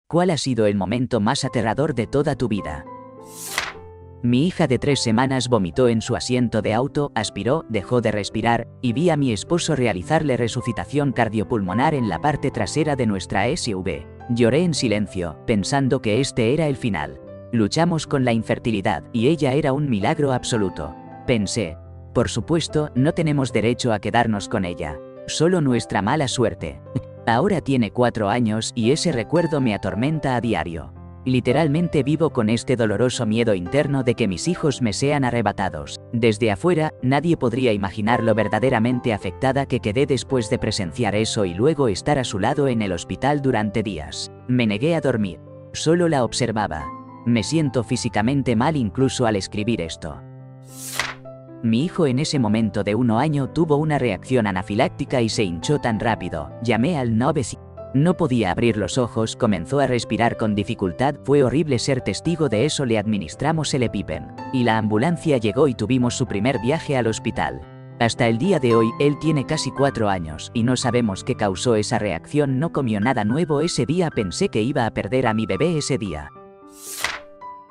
¿Cuál ha sido el momento más aterrador de toda tu vida? Mi hija de 3 semanas vomitó en su asiento de auto, aspiró, dejó de respirar, y vi a mi esposo realizarle resucitación cardiopulmonar en la parte trasera de nuestra SUV. Lloré en silencio, pensando que este era el final. Luchamos con la infertilidad, y ella era un milagro absoluto. Pensé, por supuesto, no tenemos derecho a quedarnos con ella. Solo nuestra mala suerte. Ahora tiene 4 años y ese recuerdo me atormenta a diario. Literalmente vivo con este doloroso miedo interno de que mis hijos me sean arrebatados. Desde afuera, nadie podría imaginar lo verdaderamente afectada que quedé después de presenciar eso y luego estar a su lado en el hospital durante días. Me negué a dormir. Solo la observaba. Me siento físicamente mal incluso al escribir esto. Mi hijo en ese momento de 1 año tuvo una reacción anafiláctica y se hinchó tan rápido. Llamé al 911. No podía abrir los ojos, comenzó a respirar con dificultad, fue horrible ser testigo de eso, le administramos el EpiPen. Y la ambulancia llegó y tuvimos su primer viaje al hospital. Hasta el día de hoy, él tiene casi 4 años y no sabemos qué causó esa reacción, no comió nada nuevo ese día, pensé que iba a perder a mi bebé ese día.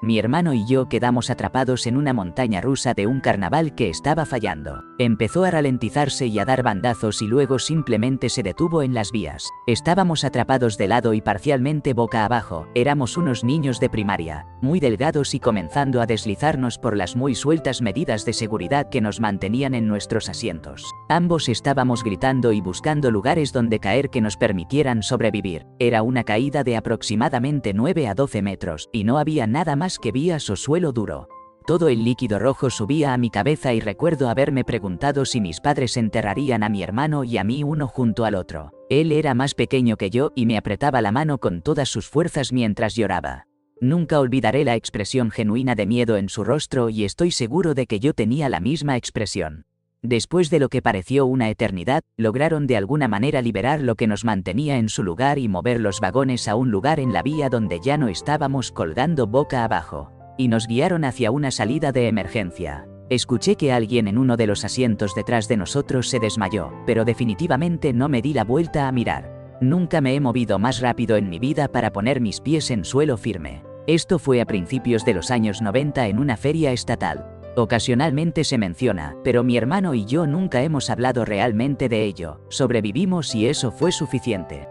Mi hermano y yo quedamos atrapados en una montaña rusa de un carnaval que estaba fallando. Empezó a ralentizarse y a dar bandazos y luego simplemente se detuvo en las vías. Estábamos atrapados de lado y parcialmente boca abajo. Éramos unos niños de primaria, muy delgados y comenzando a deslizarnos por las muy sueltas medidas de seguridad que nos mantenían en nuestros asientos. Ambos estábamos gritando y buscando lugares donde caer que nos permitieran sobrevivir. Era una caída de aproximadamente 9 a 12 metros y no había nada más que vías o suelo duro. Todo el líquido rojo subía a mi cabeza y recuerdo haberme preguntado si mis padres enterrarían a mi hermano y a mí uno junto al otro. Él era más pequeño que yo y me apretaba la mano con todas sus fuerzas mientras lloraba. Nunca olvidaré la expresión genuina de miedo en su rostro y estoy seguro de que yo tenía la misma expresión. Después de lo que pareció una eternidad, lograron de alguna manera liberar lo que nos mantenía en su lugar y mover los vagones a un lugar en la vía donde ya no estábamos colgando boca abajo. Y nos guiaron hacia una salida de emergencia. Escuché que alguien en uno de los asientos detrás de nosotros se desmayó, pero definitivamente no me di la vuelta a mirar. Nunca me he movido más rápido en mi vida para poner mis pies en suelo firme. Esto fue a principios de los años 90 en una feria estatal. Ocasionalmente se menciona, pero mi hermano y yo nunca hemos hablado realmente de ello. Sobrevivimos y eso fue suficiente.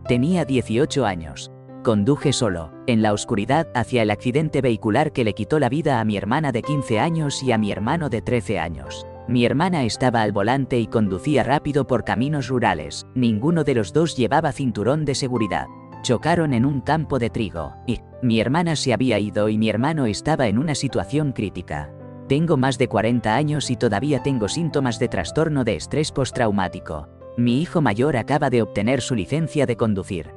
Tenía 18 años. Conduje solo, en la oscuridad, hacia el accidente vehicular que le quitó la vida a mi hermana de 15 años y a mi hermano de 13 años. Mi hermana estaba al volante y conducía rápido por caminos rurales. Ninguno de los dos llevaba cinturón de seguridad. Chocaron en un campo de trigo, y mi hermana se había ido y mi hermano estaba en una situación crítica. Tengo más de 40 años y todavía tengo síntomas de trastorno de estrés postraumático. Mi hijo mayor acaba de obtener su licencia de conducir.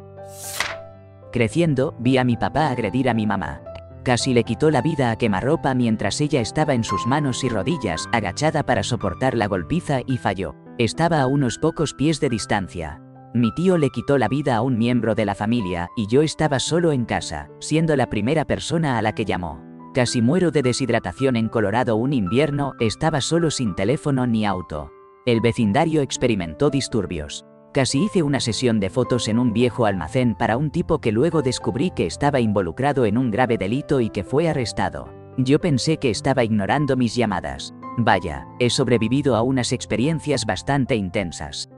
Creciendo, vi a mi papá agredir a mi mamá. Casi le quitó la vida a quemarropa mientras ella estaba en sus manos y rodillas, agachada para soportar la golpiza y falló. Estaba a unos pocos pies de distancia. Mi tío le quitó la vida a un miembro de la familia y yo estaba solo en casa, siendo la primera persona a la que llamó. Casi muero de deshidratación en Colorado un invierno, estaba solo sin teléfono ni auto. El vecindario experimentó disturbios. Casi hice una sesión de fotos en un viejo almacén para un tipo que luego descubrí que estaba involucrado en un grave delito y que fue arrestado. Yo pensé que estaba ignorando mis llamadas. Vaya, he sobrevivido a unas experiencias bastante intensas.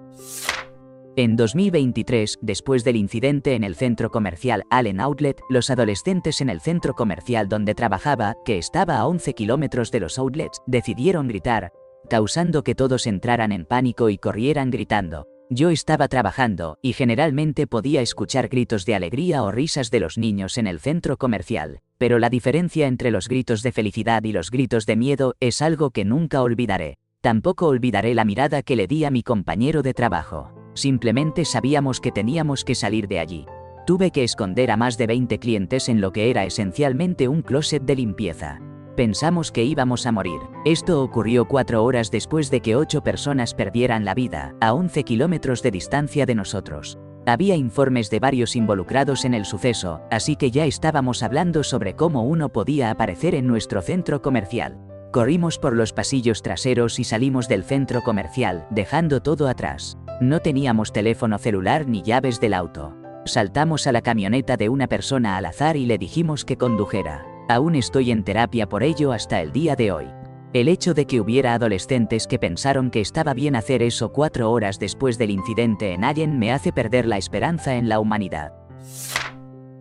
En 2023, después del incidente en el centro comercial Allen Outlet, los adolescentes en el centro comercial donde trabajaba, que estaba a 11 kilómetros de los outlets, decidieron gritar, causando que todos entraran en pánico y corrieran gritando. Yo estaba trabajando, y generalmente podía escuchar gritos de alegría o risas de los niños en el centro comercial, pero la diferencia entre los gritos de felicidad y los gritos de miedo es algo que nunca olvidaré. Tampoco olvidaré la mirada que le di a mi compañero de trabajo. Simplemente sabíamos que teníamos que salir de allí. Tuve que esconder a más de 20 clientes en lo que era esencialmente un closet de limpieza. Pensamos que íbamos a morir. Esto ocurrió 4 horas después de que 8 personas perdieran la vida, a 11 kilómetros de distancia de nosotros. Había informes de varios involucrados en el suceso, así que ya estábamos hablando sobre cómo uno podía aparecer en nuestro centro comercial. Corrimos por los pasillos traseros y salimos del centro comercial, dejando todo atrás. No teníamos teléfono celular ni llaves del auto. Saltamos a la camioneta de una persona al azar y le dijimos que condujera. Aún estoy en terapia por ello hasta el día de hoy. El hecho de que hubiera adolescentes que pensaron que estaba bien hacer eso 4 horas después del incidente en Allen me hace perder la esperanza en la humanidad.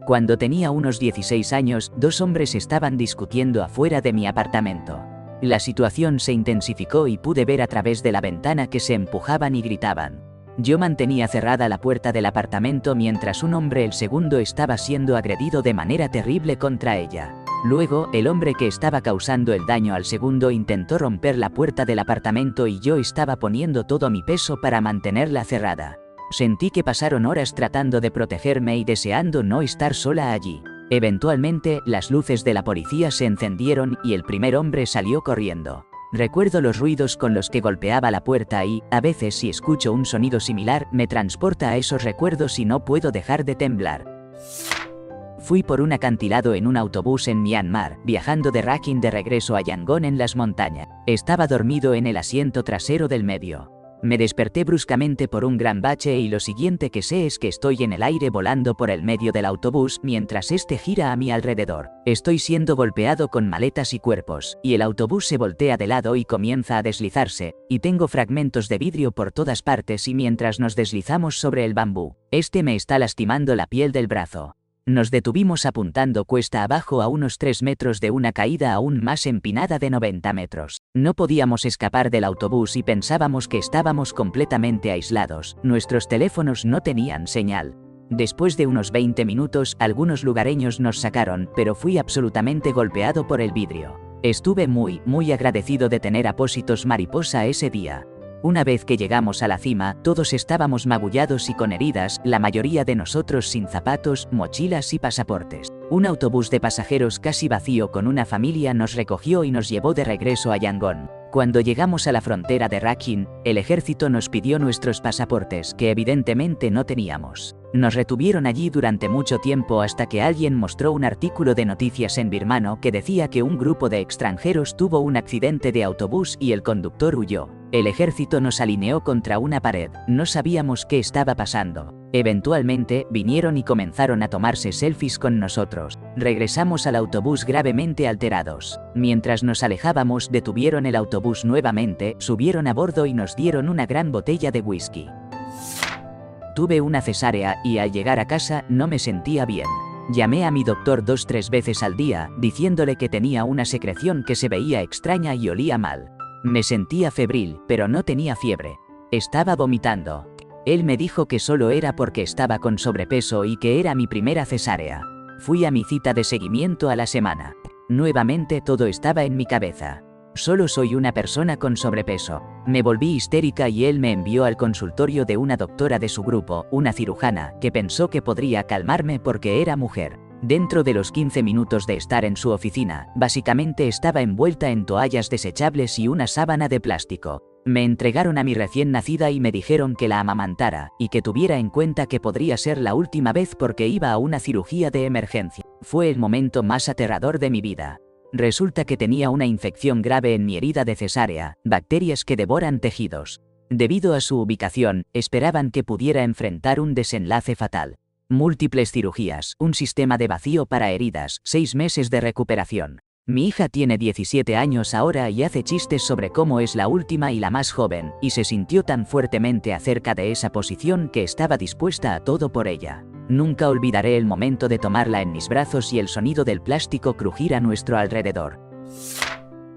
Cuando tenía unos 16 años, 2 hombres estaban discutiendo afuera de mi apartamento. La situación se intensificó y pude ver a través de la ventana que se empujaban y gritaban. Yo mantenía cerrada la puerta del apartamento mientras un hombre, el segundo, estaba siendo agredido de manera terrible contra ella. Luego, el hombre que estaba causando el daño al segundo intentó romper la puerta del apartamento y yo estaba poniendo todo mi peso para mantenerla cerrada. Sentí que pasaron horas tratando de protegerme y deseando no estar sola allí. Eventualmente, las luces de la policía se encendieron y el primer hombre salió corriendo. Recuerdo los ruidos con los que golpeaba la puerta y, a veces si escucho un sonido similar, me transporta a esos recuerdos y no puedo dejar de temblar. Fui por un acantilado en un autobús en Myanmar, viajando de Rakhine de regreso a Yangon en las montañas. Estaba dormido en el asiento trasero del medio. Me desperté bruscamente por un gran bache y lo siguiente que sé es que estoy en el aire volando por el medio del autobús mientras este gira a mi alrededor. Estoy siendo golpeado con maletas y cuerpos, y el autobús se voltea de lado y comienza a deslizarse, y tengo fragmentos de vidrio por todas partes y mientras nos deslizamos sobre el bambú, me está lastimando la piel del brazo. Nos detuvimos apuntando cuesta abajo a unos 3 metros de una caída aún más empinada de 90 metros. No podíamos escapar del autobús y pensábamos que estábamos completamente aislados. Nuestros teléfonos no tenían señal. Después de unos 20 minutos, algunos lugareños nos sacaron, pero fui absolutamente golpeado por el vidrio. Estuve muy agradecido de tener apósitos mariposa ese día. Una vez que llegamos a la cima, todos estábamos magullados y con heridas, la mayoría de nosotros sin zapatos, mochilas y pasaportes. Un autobús de pasajeros casi vacío con una familia nos recogió y nos llevó de regreso a Yangon. Cuando llegamos a la frontera de Rakhine, el ejército nos pidió nuestros pasaportes, que evidentemente no teníamos. Nos retuvieron allí durante mucho tiempo hasta que alguien mostró un artículo de noticias en birmano que decía que un grupo de extranjeros tuvo un accidente de autobús y el conductor huyó. El ejército nos alineó contra una pared, no sabíamos qué estaba pasando. Eventualmente, vinieron y comenzaron a tomarse selfies con nosotros. Regresamos al autobús gravemente alterados. Mientras nos alejábamos, detuvieron el autobús nuevamente, subieron a bordo y nos dieron una gran botella de whisky. Tuve una cesárea y al llegar a casa no me sentía bien. Llamé a mi doctor 2-3 veces al día, diciéndole que tenía una secreción que se veía extraña y olía mal. Me sentía febril, pero no tenía fiebre. Estaba vomitando. Él me dijo que solo era porque estaba con sobrepeso y que era mi primera cesárea. Fui a mi cita de seguimiento a la semana. Nuevamente todo estaba en mi cabeza. Solo soy una persona con sobrepeso. Me volví histérica y él me envió al consultorio de una doctora de su grupo, una cirujana, que pensó que podría calmarme porque era mujer. Dentro de los 15 minutos de estar en su oficina, básicamente estaba envuelta en toallas desechables y una sábana de plástico. Me entregaron a mi recién nacida y me dijeron que la amamantara, y que tuviera en cuenta que podría ser la última vez porque iba a una cirugía de emergencia. Fue el momento más aterrador de mi vida. Resulta que tenía una infección grave en mi herida de cesárea, bacterias que devoran tejidos. Debido a su ubicación, esperaban que pudiera enfrentar un desenlace fatal. Múltiples cirugías, un sistema de vacío para heridas, 6 meses de recuperación. Mi hija tiene 17 años ahora y hace chistes sobre cómo es la última y la más joven, y se sintió tan fuertemente acerca de esa posición que estaba dispuesta a todo por ella. Nunca olvidaré el momento de tomarla en mis brazos y el sonido del plástico crujir a nuestro alrededor.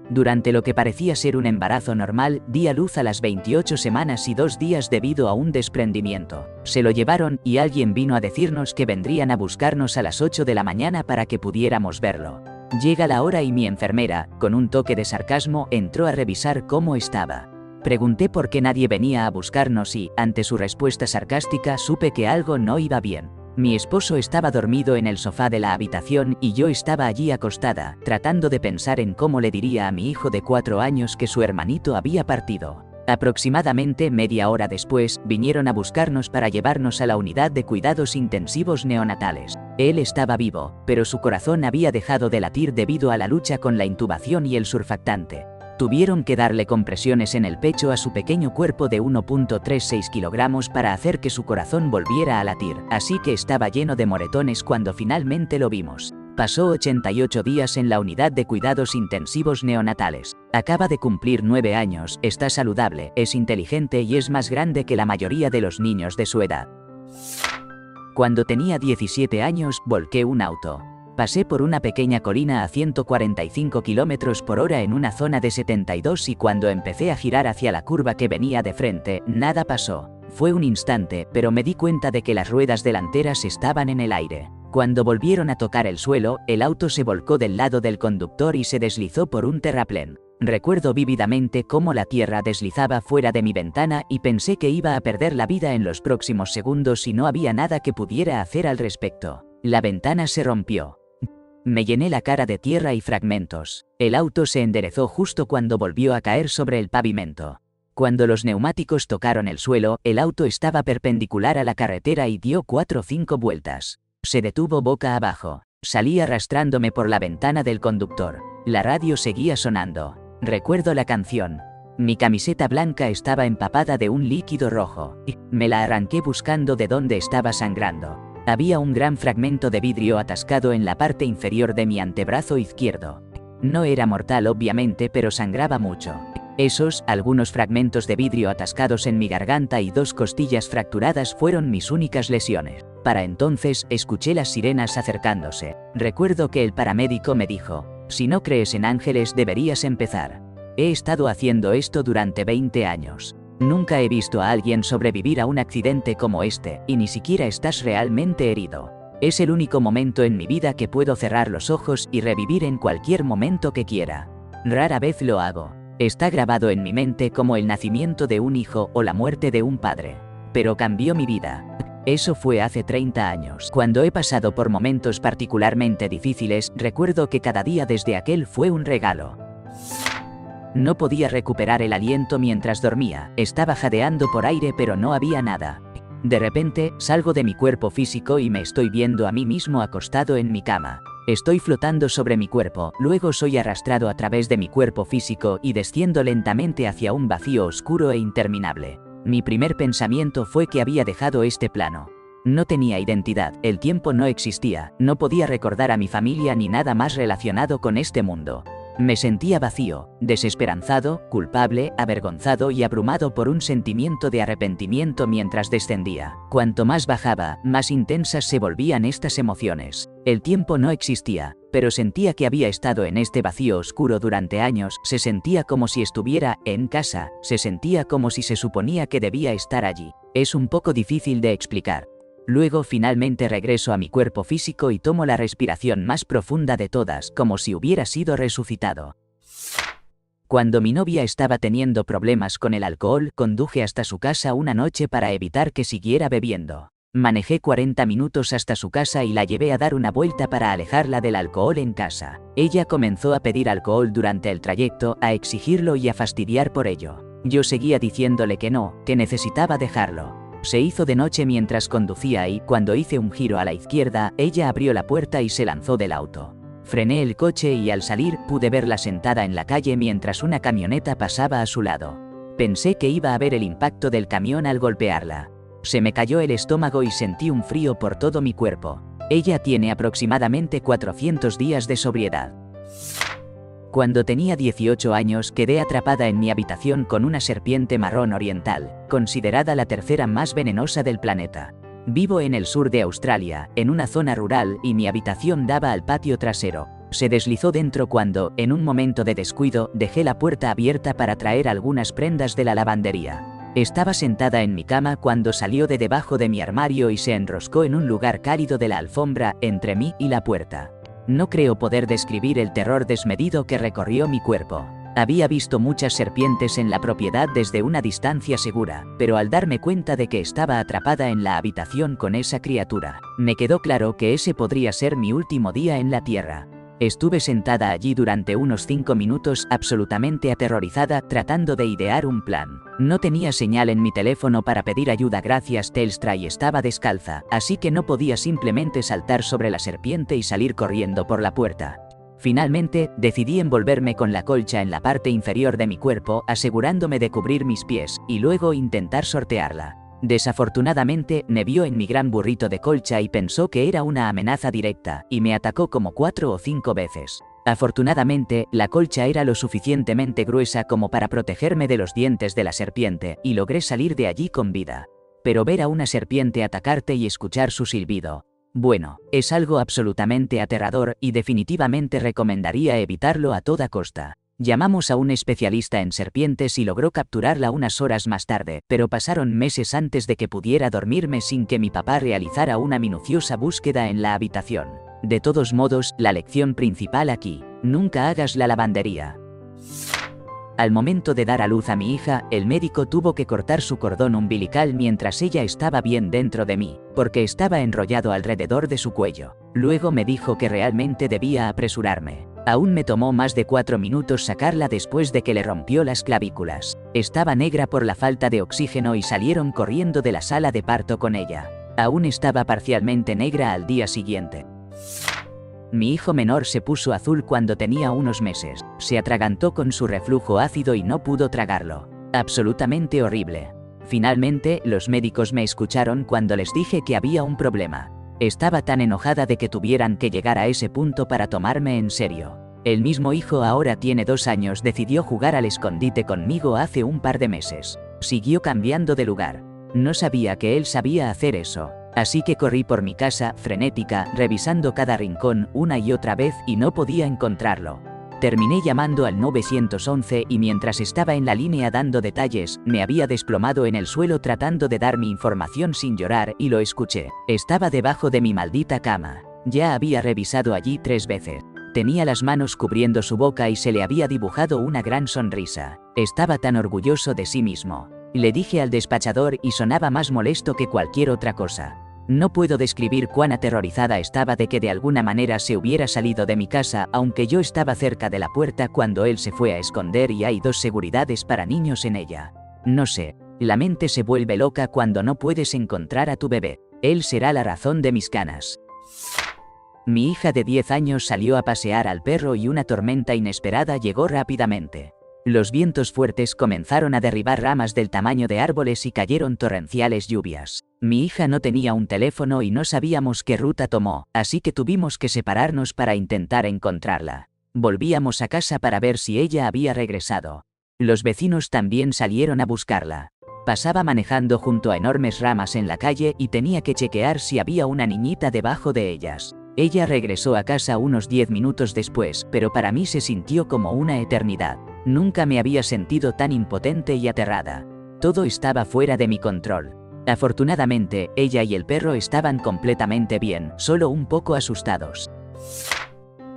Durante lo que parecía ser un embarazo normal, di a luz a las 28 semanas y 2 días debido a un desprendimiento. Se lo llevaron y alguien vino a decirnos que vendrían a buscarnos a las 8 de la mañana para que pudiéramos verlo. Llega la hora y mi enfermera, con un toque de sarcasmo, entró a revisar cómo estaba. Pregunté por qué nadie venía a buscarnos y, ante su respuesta sarcástica, supe que algo no iba bien. Mi esposo estaba dormido en el sofá de la habitación y yo estaba allí acostada, tratando de pensar en cómo le diría a mi hijo de 4 años que su hermanito había partido. Aproximadamente media hora después, vinieron a buscarnos para llevarnos a la unidad de cuidados intensivos neonatales. Él estaba vivo, pero su corazón había dejado de latir debido a la lucha con la intubación y el surfactante. Tuvieron que darle compresiones en el pecho a su pequeño cuerpo de 1,36 kilogramos para hacer que su corazón volviera a latir, así que estaba lleno de moretones cuando finalmente lo vimos. Pasó 88 días en la unidad de cuidados intensivos neonatales. Acaba de cumplir 9 años, está saludable, es inteligente y es más grande que la mayoría de los niños de su edad. Cuando tenía 17 años, volqué un auto. Pasé por una pequeña colina a 145 km por hora en una zona de 72 y cuando empecé a girar hacia la curva que venía de frente, nada pasó. Fue un instante, pero me di cuenta de que las ruedas delanteras estaban en el aire. Cuando volvieron a tocar el suelo, el auto se volcó del lado del conductor y se deslizó por un terraplén. Recuerdo vívidamente cómo la tierra deslizaba fuera de mi ventana y pensé que iba a perder la vida en los próximos segundos y no había nada que pudiera hacer al respecto. La ventana se rompió. Me llené la cara de tierra y fragmentos. El auto se enderezó justo cuando volvió a caer sobre el pavimento. Cuando los neumáticos tocaron el suelo, el auto estaba perpendicular a la carretera y dio 4 o 5 vueltas. Se detuvo boca abajo. Salí arrastrándome por la ventana del conductor. La radio seguía sonando. Recuerdo la canción. Mi camiseta blanca estaba empapada de un líquido rojo. Me la arranqué buscando de dónde estaba sangrando. Había un gran fragmento de vidrio atascado en la parte inferior de mi antebrazo izquierdo. No era mortal obviamente, pero sangraba mucho. Algunos fragmentos de vidrio atascados en mi garganta y 2 costillas fracturadas fueron mis únicas lesiones. Para entonces, escuché las sirenas acercándose. Recuerdo que el paramédico me dijo, si no crees en ángeles deberías empezar. He estado haciendo esto durante 20 años. Nunca he visto a alguien sobrevivir a un accidente como este, y ni siquiera estás realmente herido. Es el único momento en mi vida que puedo cerrar los ojos y revivir en cualquier momento que quiera. Rara vez lo hago. Está grabado en mi mente como el nacimiento de un hijo o la muerte de un padre. Pero cambió mi vida. Eso fue hace 30 años. Cuando he pasado por momentos particularmente difíciles, recuerdo que cada día desde aquel fue un regalo. No podía recuperar el aliento mientras dormía, estaba jadeando por aire pero no había nada. De repente, salgo de mi cuerpo físico y me estoy viendo a mí mismo acostado en mi cama. Estoy flotando sobre mi cuerpo, luego soy arrastrado a través de mi cuerpo físico y desciendo lentamente hacia un vacío oscuro e interminable. Mi primer pensamiento fue que había dejado este plano. No tenía identidad, el tiempo no existía, no podía recordar a mi familia ni nada más relacionado con este mundo. Me sentía vacío, desesperanzado, culpable, avergonzado y abrumado por un sentimiento de arrepentimiento mientras descendía. Cuanto más bajaba, más intensas se volvían estas emociones. El tiempo no existía, pero sentía que había estado en este vacío oscuro durante años, se sentía como si estuviera en casa, se sentía como si se suponía que debía estar allí. Es un poco difícil de explicar. Luego finalmente regreso a mi cuerpo físico y tomo la respiración más profunda de todas, como si hubiera sido resucitado. Cuando mi novia estaba teniendo problemas con el alcohol, conduje hasta su casa una noche para evitar que siguiera bebiendo. Manejé 40 minutos hasta su casa y la llevé a dar una vuelta para alejarla del alcohol en casa. Ella comenzó a pedir alcohol durante el trayecto, a exigirlo y a fastidiar por ello. Yo seguía diciéndole que no, que necesitaba dejarlo. Se hizo de noche mientras conducía y, cuando hice un giro a la izquierda, ella abrió la puerta y se lanzó del auto. Frené el coche y al salir pude verla sentada en la calle mientras una camioneta pasaba a su lado. Pensé que iba a ver el impacto del camión al golpearla. Se me cayó el estómago y sentí un frío por todo mi cuerpo. Ella tiene aproximadamente 400 días de sobriedad. Cuando tenía 18 años quedé atrapada en mi habitación con una serpiente marrón oriental, considerada la tercera más venenosa del planeta. Vivo en el sur de Australia, en una zona rural, y mi habitación daba al patio trasero. Se deslizó dentro cuando, en un momento de descuido, dejé la puerta abierta para traer algunas prendas de la lavandería. Estaba sentada en mi cama cuando salió de debajo de mi armario y se enroscó en un lugar cálido de la alfombra entre mí y la puerta. No creo poder describir el terror desmedido que recorrió mi cuerpo. Había visto muchas serpientes en la propiedad desde una distancia segura, pero al darme cuenta de que estaba atrapada en la habitación con esa criatura, me quedó claro que ese podría ser mi último día en la Tierra. Estuve sentada allí durante unos 5 minutos absolutamente aterrorizada tratando de idear un plan. No tenía señal en mi teléfono para pedir ayuda gracias Telstra y estaba descalza, así que no podía simplemente saltar sobre la serpiente y salir corriendo por la puerta. Finalmente, decidí envolverme con la colcha en la parte inferior de mi cuerpo, asegurándome de cubrir mis pies, y luego intentar sortearla. Desafortunadamente, me vio en mi gran burrito de colcha y pensó que era una amenaza directa, y me atacó como 4 o 5 veces. Afortunadamente, la colcha era lo suficientemente gruesa como para protegerme de los dientes de la serpiente, y logré salir de allí con vida. Pero ver a una serpiente atacarte y escuchar su silbido, bueno, es algo absolutamente aterrador y definitivamente recomendaría evitarlo a toda costa. Llamamos a un especialista en serpientes y logró capturarla unas horas más tarde, pero pasaron meses antes de que pudiera dormirme sin que mi papá realizara una minuciosa búsqueda en la habitación. De todos modos, la lección principal aquí: nunca hagas la lavandería. Al momento de dar a luz a mi hija, el médico tuvo que cortar su cordón umbilical mientras ella estaba bien dentro de mí, porque estaba enrollado alrededor de su cuello. Luego me dijo que realmente debía apresurarme. Aún me tomó más de 4 minutos sacarla después de que le rompió las clavículas. Estaba negra por la falta de oxígeno y salieron corriendo de la sala de parto con ella. Aún estaba parcialmente negra al día siguiente. Mi hijo menor se puso azul cuando tenía unos meses. Se atragantó con su reflujo ácido y no pudo tragarlo. Absolutamente horrible. Finalmente, los médicos me escucharon cuando les dije que había un problema. Estaba tan enojada de que tuvieran que llegar a ese punto para tomarme en serio. El mismo hijo, ahora tiene 2 años, decidió jugar al escondite conmigo hace un par de meses. Siguió cambiando de lugar. No sabía que él sabía hacer eso. Así que corrí por mi casa, frenética, revisando cada rincón una y otra vez y no podía encontrarlo. Terminé llamando al 911 y mientras estaba en la línea dando detalles, me había desplomado en el suelo tratando de dar mi información sin llorar y lo escuché. Estaba debajo de mi maldita cama. Ya había revisado allí 3 veces. Tenía las manos cubriendo su boca y se le había dibujado una gran sonrisa. Estaba tan orgulloso de sí mismo. Le dije al despachador y sonaba más molesto que cualquier otra cosa. No puedo describir cuán aterrorizada estaba de que de alguna manera se hubiera salido de mi casa, aunque yo estaba cerca de la puerta cuando él se fue a esconder y hay 2 seguridades para niños en ella. No sé, la mente se vuelve loca cuando no puedes encontrar a tu bebé. Él será la razón de mis canas. Mi hija de 10 años salió a pasear al perro y una tormenta inesperada llegó rápidamente. Los vientos fuertes comenzaron a derribar ramas del tamaño de árboles y cayeron torrenciales lluvias. Mi hija no tenía un teléfono y no sabíamos qué ruta tomó, así que tuvimos que separarnos para intentar encontrarla. Volvíamos a casa para ver si ella había regresado. Los vecinos también salieron a buscarla. Pasaba manejando junto a enormes ramas en la calle y tenía que chequear si había una niñita debajo de ellas. Ella regresó a casa unos 10 minutos después, pero para mí se sintió como una eternidad. Nunca me había sentido tan impotente y aterrada. Todo estaba fuera de mi control. Afortunadamente, ella y el perro estaban completamente bien, solo un poco asustados.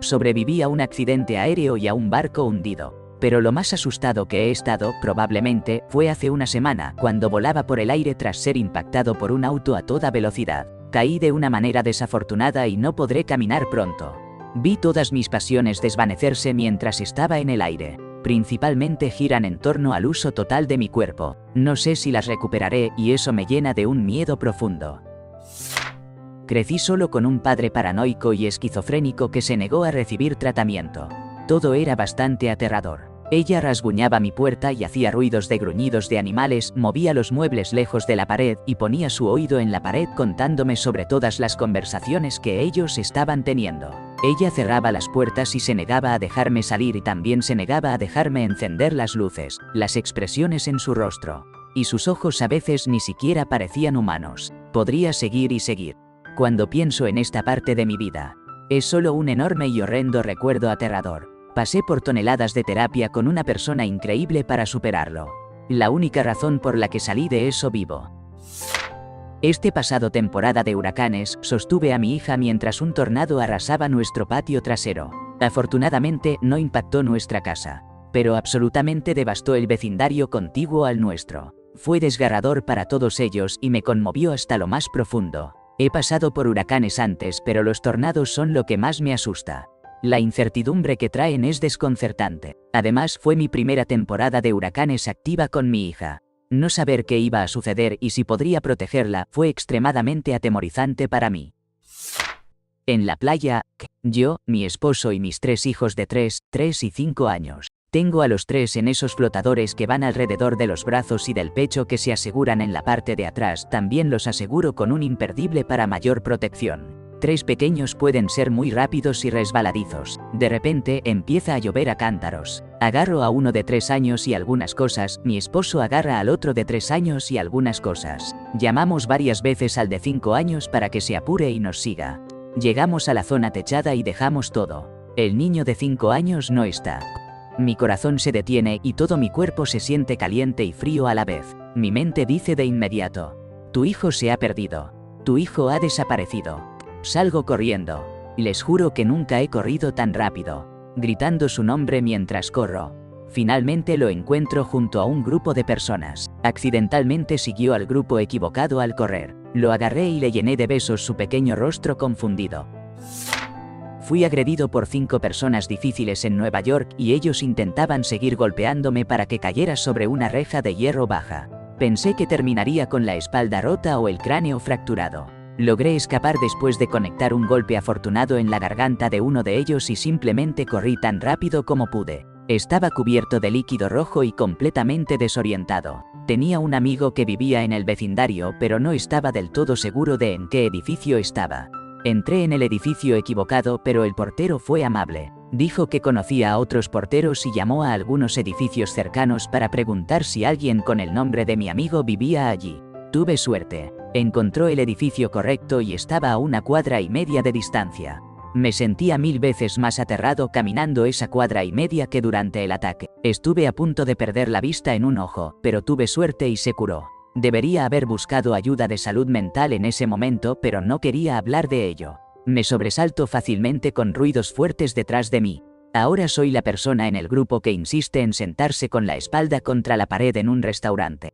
Sobreviví a un accidente aéreo y a un barco hundido. Pero lo más asustado que he estado, probablemente, fue hace una semana, cuando volaba por el aire tras ser impactado por un auto a toda velocidad. Caí de una manera desafortunada y no podré caminar pronto. Vi todas mis pasiones desvanecerse mientras estaba en el aire. Principalmente giran en torno al uso total de mi cuerpo. No sé si las recuperaré y eso me llena de un miedo profundo. Crecí solo con un padre paranoico y esquizofrénico que se negó a recibir tratamiento. Todo era bastante aterrador. Ella rasguñaba mi puerta y hacía ruidos de gruñidos de animales, movía los muebles lejos de la pared y ponía su oído en la pared contándome sobre todas las conversaciones que ellos estaban teniendo. Ella cerraba las puertas y se negaba a dejarme salir y también se negaba a dejarme encender las luces. Las expresiones en su rostro y sus ojos a veces ni siquiera parecían humanos. Podría seguir y seguir. Cuando pienso en esta parte de mi vida, es solo un enorme y horrendo recuerdo aterrador. Pasé por toneladas de terapia con una persona increíble para superarlo. La única razón por la que salí de eso vivo. Este pasado temporada de huracanes, sostuve a mi hija mientras un tornado arrasaba nuestro patio trasero. Afortunadamente, no impactó nuestra casa, pero absolutamente devastó el vecindario contiguo al nuestro. Fue desgarrador para todos ellos y me conmovió hasta lo más profundo. He pasado por huracanes antes, pero los tornados son lo que más me asusta. La incertidumbre que traen es desconcertante. Además, fue mi primera temporada de huracanes activa con mi hija. No saber qué iba a suceder y si podría protegerla fue extremadamente atemorizante para mí. En la playa, Yo, mi esposo y mis 3 hijos de 3, 3 y 5 años. Tengo a los 3 en esos flotadores que van alrededor de los brazos y del pecho que se aseguran en la parte de atrás. También los aseguro con un imperdible para mayor protección. 3 pequeños pueden ser muy rápidos y resbaladizos. De repente empieza a llover a cántaros. Agarro a uno de 3 años y algunas cosas, mi esposo agarra al otro de 3 años y algunas cosas. Llamamos varias veces al de 5 años para que se apure y nos siga. Llegamos a la zona techada y dejamos todo. El niño de 5 años no está. Mi corazón se detiene y todo mi cuerpo se siente caliente y frío a la vez. Mi mente dice de inmediato: tu hijo se ha perdido. Tu hijo ha desaparecido. Salgo corriendo. Les juro que nunca he corrido tan rápido, gritando su nombre mientras corro. Finalmente lo encuentro junto a un grupo de personas. Accidentalmente siguió al grupo equivocado al correr. Lo agarré y le llené de besos su pequeño rostro confundido. Fui agredido por 5 personas difíciles en Nueva York y ellos intentaban seguir golpeándome para que cayera sobre una reja de hierro baja. Pensé que terminaría con la espalda rota o el cráneo fracturado. Logré escapar después de conectar un golpe afortunado en la garganta de uno de ellos y simplemente corrí tan rápido como pude. Estaba cubierto de líquido rojo y completamente desorientado. Tenía un amigo que vivía en el vecindario, pero no estaba del todo seguro de en qué edificio estaba. Entré en el edificio equivocado, pero el portero fue amable. Dijo que conocía a otros porteros y llamó a algunos edificios cercanos para preguntar si alguien con el nombre de mi amigo vivía allí. Tuve suerte. Encontró el edificio correcto y estaba a 1,5 cuadras de distancia. Me sentía 1000 veces más aterrado caminando esa 1,5 cuadras que durante el ataque. Estuve a punto de perder la vista en un ojo, pero tuve suerte y se curó. Debería haber buscado ayuda de salud mental en ese momento, pero no quería hablar de ello. Me sobresalto fácilmente con ruidos fuertes detrás de mí. Ahora soy la persona en el grupo que insiste en sentarse con la espalda contra la pared en un restaurante.